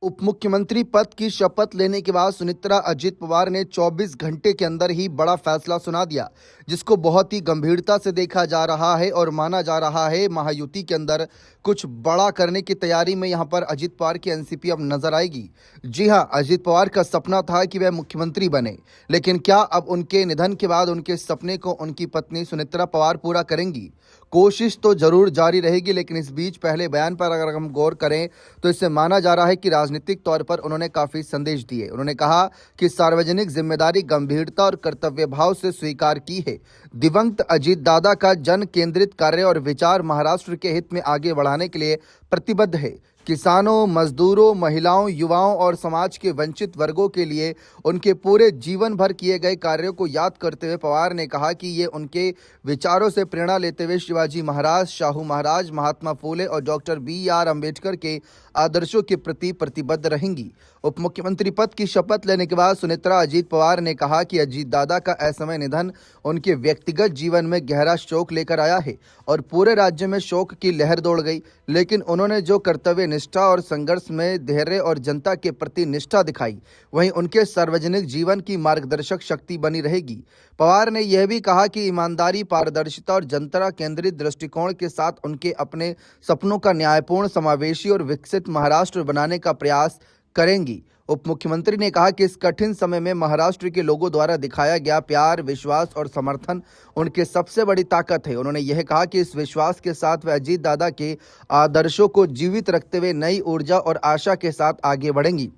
उप मुख्यमंत्री पद की शपथ लेने के बाद सुनेत्रा अजित पवार ने 24 घंटे के अंदर ही बड़ा फैसला सुना दिया, जिसको बहुत ही गंभीरता से देखा जा रहा है और माना जा रहा है महायुति के अंदर कुछ बड़ा करने की तैयारी में यहां पर अजित पवार की एनसीपी अब नजर आएगी। जी हां, अजित पवार का सपना था कि वह मुख्यमंत्री बने, लेकिन क्या अब उनके निधन के बाद उनके सपने को उनकी पत्नी सुनेत्रा पवार पूरा करेंगी? कोशिश तो जरूर जारी रहेगी, लेकिन इस बीच पहले बयान पर अगर हम गौर करें तो इससे माना जा रहा है कि राजनीतिक तौर पर उन्होंने काफी संदेश दिए। उन्होंने कहा कि सार्वजनिक जिम्मेदारी गंभीरता और कर्तव्य भाव से स्वीकार की है। दिवंगत अजीत दादा का जन केंद्रित कार्य और विचार महाराष्ट्र के हित में आगे बढ़ाने के लिए प्रतिबद्ध है। किसानों, मजदूरों, महिलाओं, युवाओं और समाज के वंचित वर्गों के लिए उनके पूरे जीवन भर किए गए कार्यों को याद करते हुए पवार ने कहा कि ये उनके विचारों से प्रेरणा लेते हुए शिवाजी महाराज, शाहू महाराज, महात्मा फूले और डॉक्टर बी.आर. अम्बेडकर के आदर्शों के प्रति प्रतिबद्ध रहेंगी। उप मुख्यमंत्री पद की शपथ लेने के बाद सुनेत्रा अजीत पवार ने कहा कि अजीत दादा का असमय निधन उनके व्यक्तिगत जीवन में गहरा शोक लेकर आया है और पूरे राज्य में शोक की लहर दौड़ गई, लेकिन उन्होंने जो कर्तव्य निष्ठा और संघर्ष में धैर्य और जनता के प्रति निष्ठा दिखाई, वहीं उनके सार्वजनिक जीवन की मार्गदर्शक शक्ति बनी रहेगी। पवार ने यह भी कहा कि ईमानदारी, पारदर्शिता और जनता केंद्रित दृष्टिकोण के साथ उनके अपने सपनों का न्यायपूर्ण, समावेशी और विकसित महाराष्ट्र बनाने का प्रयास करेंगी। उप मुख्यमंत्री ने कहा कि इस कठिन समय में महाराष्ट्र के लोगों द्वारा दिखाया गया प्यार, विश्वास और समर्थन उनके सबसे बड़ी ताकत है। उन्होंने यह कहा कि इस विश्वास के साथ वे अजीत दादा के आदर्शों को जीवित रखते हुए नई ऊर्जा और आशा के साथ आगे बढ़ेंगी।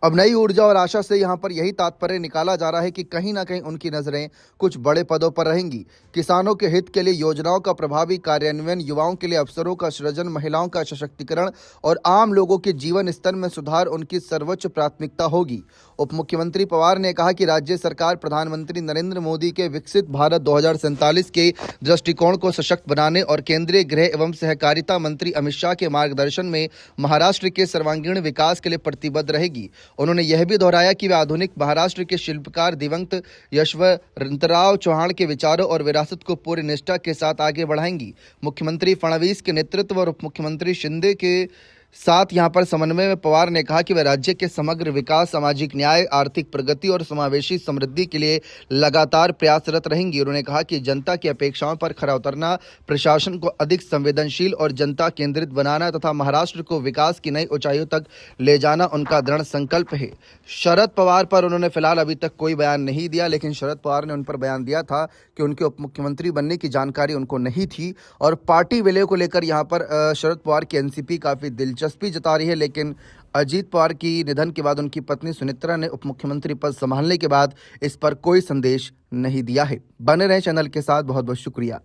अब नई ऊर्जा और आशा से यहां पर यही तात्पर्य निकाला जा रहा है कि कहीं ना कहीं उनकी नजरें कुछ बड़े पदों पर रहेंगी। किसानों के हित के लिए योजनाओं का प्रभावी कार्यान्वयन, युवाओं के लिए अवसरों का सृजन, महिलाओं का सशक्तिकरण और आम लोगों के जीवन स्तर में सुधार उनकी सर्वोच्च प्राथमिकता होगी। उप मुख्यमंत्री पवार ने कहा कि राज्य सरकार प्रधानमंत्री नरेंद्र मोदी के विकसित भारत 2047 के दृष्टिकोण को सशक्त बनाने और केंद्रीय गृह एवं सहकारिता मंत्री अमित शाह के मार्गदर्शन में महाराष्ट्र के सर्वांगीण विकास के लिए प्रतिबद्ध रहेगी। उन्होंने यह भी दोहराया कि वे आधुनिक महाराष्ट्र के शिल्पकार दिवंगत यशवंतराव चौहान के विचारों और विरासत को पूरी निष्ठा के साथ आगे बढ़ाएंगी। मुख्यमंत्री फडणवीस के नेतृत्व और उप मुख्यमंत्री शिंदे के साथ यहां पर समन्वय में पवार ने कहा कि वे राज्य के समग्र विकास, सामाजिक न्याय, आर्थिक प्रगति और समावेशी समृद्धि के लिए लगातार प्रयासरत रहेंगी। उन्होंने कहा कि जनता की अपेक्षाओं पर खरा उतरना, प्रशासन को अधिक संवेदनशील और जनता केंद्रित बनाना तथा महाराष्ट्र को विकास की नई ऊंचाइयों तक ले जाना उनका दृढ़ संकल्प है। शरद पवार पर उन्होंने फिलहाल अभी तक कोई बयान नहीं दिया, लेकिन शरद पवार ने उन पर बयान दिया था कि उनके उप मुख्यमंत्री बनने की जानकारी उनको नहीं थी और पार्टी विलय को लेकर यहाँ पर शरद पवार की एनसीपी काफी दिलचस्पी जता रही है। लेकिन अजीत पवार की निधन के बाद उनकी पत्नी सुनेत्रा ने उप मुख्यमंत्री पद संभालने के बाद इस पर कोई संदेश नहीं दिया है। बने रहे चैनल के साथ, बहुत बहुत शुक्रिया।